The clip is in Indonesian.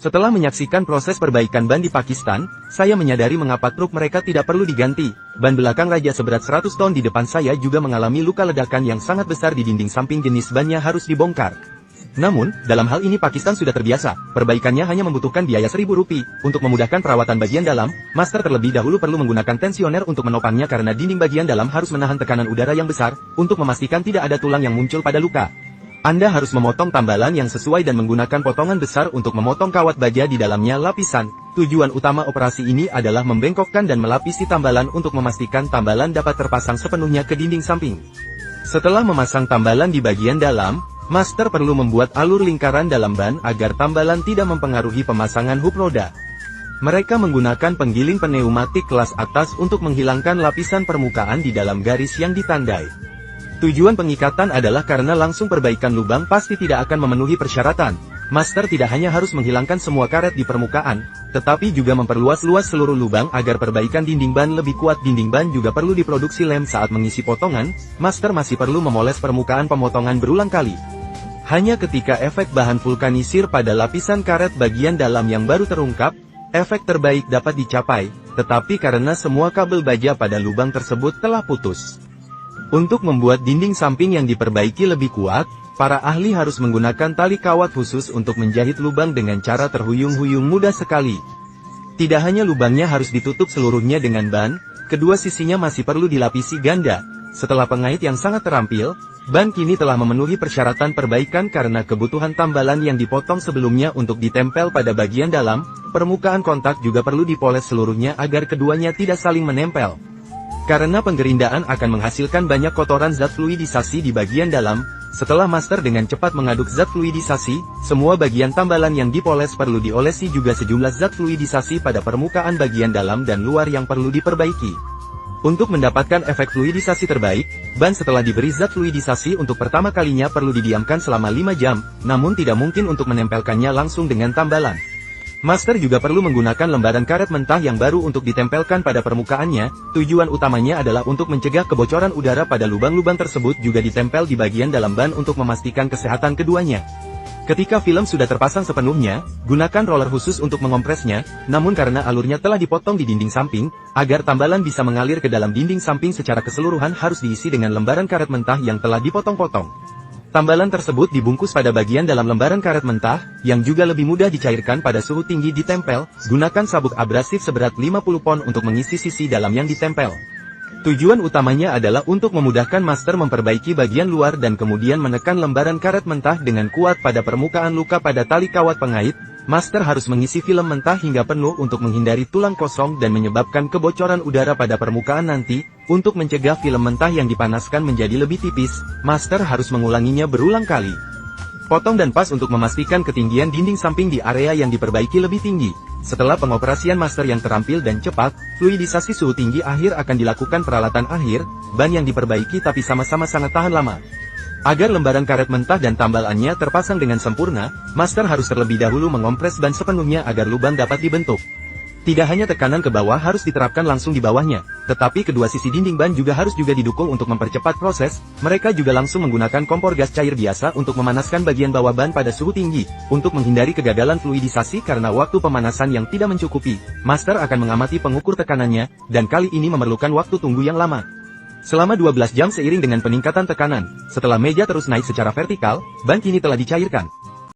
Setelah menyaksikan proses perbaikan ban di Pakistan, saya menyadari mengapa truk mereka tidak perlu diganti. Ban belakang Raja seberat 100 ton di depan saya juga mengalami luka ledakan yang sangat besar di dinding samping, jenis bannya harus dibongkar. Namun, dalam hal ini Pakistan sudah terbiasa, perbaikannya hanya membutuhkan biaya Rp1.000. Untuk memudahkan perawatan bagian dalam, master terlebih dahulu perlu menggunakan tensioner untuk menopangnya karena dinding bagian dalam harus menahan tekanan udara yang besar, untuk memastikan tidak ada tulang yang muncul pada luka. Anda harus memotong tambalan yang sesuai dan menggunakan potongan besar untuk memotong kawat baja di dalamnya lapisan. Tujuan utama operasi ini adalah membengkokkan dan melapisi tambalan untuk memastikan tambalan dapat terpasang sepenuhnya ke dinding samping. Setelah memasang tambalan di bagian dalam, master perlu membuat alur lingkaran dalam ban agar tambalan tidak mempengaruhi pemasangan hub roda. Mereka menggunakan penggiling pneumatik kelas atas untuk menghilangkan lapisan permukaan di dalam garis yang ditandai. Tujuan pengikatan adalah karena langsung perbaikan lubang pasti tidak akan memenuhi persyaratan. Master tidak hanya harus menghilangkan semua karet di permukaan, tetapi juga memperluas seluruh lubang agar perbaikan dinding ban lebih kuat. Dinding ban juga perlu diproduksi lem saat mengisi potongan. Master masih perlu memoles permukaan pemotongan berulang kali. Hanya ketika efek bahan vulkanisir pada lapisan karet bagian dalam yang baru terungkap, efek terbaik dapat dicapai, tetapi karena semua kabel baja pada lubang tersebut telah putus. Untuk membuat dinding samping yang diperbaiki lebih kuat, para ahli harus menggunakan tali kawat khusus untuk menjahit lubang dengan cara terhuyung-huyung mudah sekali. Tidak hanya lubangnya harus ditutup seluruhnya dengan ban, kedua sisinya masih perlu dilapisi ganda. Setelah pengait yang sangat terampil, ban kini telah memenuhi persyaratan perbaikan karena kebutuhan tambalan yang dipotong sebelumnya untuk ditempel pada bagian dalam. Permukaan kontak juga perlu dipoles seluruhnya agar keduanya tidak saling menempel. Karena penggerindaan akan menghasilkan banyak kotoran zat fluidisasi di bagian dalam, setelah master dengan cepat mengaduk zat fluidisasi, semua bagian tambalan yang dipoles perlu diolesi juga sejumlah zat fluidisasi pada permukaan bagian dalam dan luar yang perlu diperbaiki. Untuk mendapatkan efek fluidisasi terbaik, ban setelah diberi zat fluidisasi untuk pertama kalinya perlu didiamkan selama 5 jam, namun tidak mungkin untuk menempelkannya langsung dengan tambalan. Master juga perlu menggunakan lembaran karet mentah yang baru untuk ditempelkan pada permukaannya. Tujuan utamanya adalah untuk mencegah kebocoran udara pada lubang-lubang tersebut, juga ditempel di bagian dalam ban untuk memastikan kesehatan keduanya. Ketika film sudah terpasang sepenuhnya, gunakan roller khusus untuk mengompresnya, namun karena alurnya telah dipotong di dinding samping, agar tambalan bisa mengalir ke dalam dinding samping secara keseluruhan harus diisi dengan lembaran karet mentah yang telah dipotong-potong. Tambalan tersebut dibungkus pada bagian dalam lembaran karet mentah, yang juga lebih mudah dicairkan pada suhu tinggi ditempel. Gunakan sabuk abrasif seberat 50 pon untuk mengisi sisi dalam yang ditempel. Tujuan utamanya adalah untuk memudahkan master memperbaiki bagian luar dan kemudian menekan lembaran karet mentah dengan kuat pada permukaan luka pada tali kawat pengait. Master harus mengisi film mentah hingga penuh untuk menghindari tulang kosong dan menyebabkan kebocoran udara pada permukaan nanti. Untuk mencegah film mentah yang dipanaskan menjadi lebih tipis, master harus mengulanginya berulang kali. Potong dan pas untuk memastikan ketinggian dinding samping di area yang diperbaiki lebih tinggi. Setelah pengoperasian master yang terampil dan cepat, fluidisasi suhu tinggi akhir akan dilakukan peralatan akhir, ban yang diperbaiki tapi sama-sama sangat tahan lama. Agar lembaran karet mentah dan tambalannya terpasang dengan sempurna, master harus terlebih dahulu mengompres ban sepenuhnya agar lubang dapat dibentuk. Tidak hanya tekanan ke bawah harus diterapkan langsung di bawahnya, tetapi kedua sisi dinding ban juga harus didukung untuk mempercepat proses. Mereka juga langsung menggunakan kompor gas cair biasa untuk memanaskan bagian bawah ban pada suhu tinggi. Untuk menghindari kegagalan fluidisasi karena waktu pemanasan yang tidak mencukupi, master akan mengamati pengukur tekanannya, dan kali ini memerlukan waktu tunggu yang lama. Selama 12 jam seiring dengan peningkatan tekanan, setelah meja terus naik secara vertikal, ban kini telah dicairkan.